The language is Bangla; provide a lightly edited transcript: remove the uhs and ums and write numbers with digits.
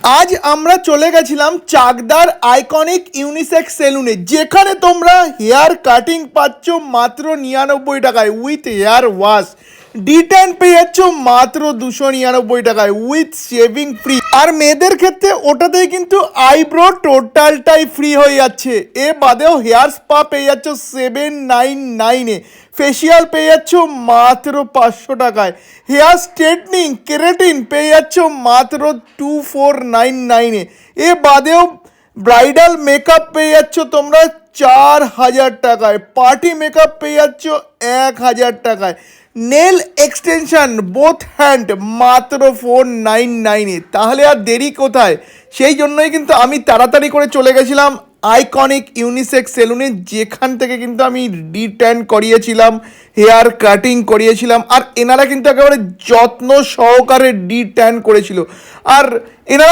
আজ আমরা চলে গেছিলাম চাকদার আইকনিক ইউনিসেক্স সেলুনে, যেখানে তোমরা হেয়ার কাটিং পাচ্ছ মাত্র 99 টাকায় উইথ হেয়ার ওয়াশ। ডিটেন পেয়ে যাচ্ছ মাত্র 299 টাকায় উইথ শেভিং ফ্রি। আর মেয়েদের ক্ষেত্রে ওটাতেই কিন্তু আইব্রো টোটালটাই ফ্রি হয়ে যাচ্ছে। এ বাদেও হেয়ার স্পা পেয়ে যাচ্ছ 799-এ। ফেসিয়াল পেয়ে যাচ্ছ মাত্র 500 টাকায়। হেয়ার স্ট্রেটনিং কেরাটিন পেয়ে যাচ্ছ মাত্র 2499-এ। এ বাদেও ব্রাইডাল মেকআপ পেয়ে যাচ্ছ তোমরা 4000 টাকায়। পার্টি মেকআপ পেয়ে যাচ্ছ 1000 টাকায়। নেল এক্সটেনশন বোথ হ্যান্ড মাত্র 499-এ। তাহলে আর দেরি কোথায়? সেই জন্যই কিন্তু আমি তাড়াতাড়ি করে চলে গেছিলাম আইকনিক ইউনিসেক্স সেলুনে, যেখান থেকে কিন্তু আমি ডিট্যান করিয়েছিলাম, হেয়ার কাটিং করিয়েছিলাম। আর এনারা কিন্তু একেবারে যত্ন সহকারে ডিট্যান করেছিল। আর এনারা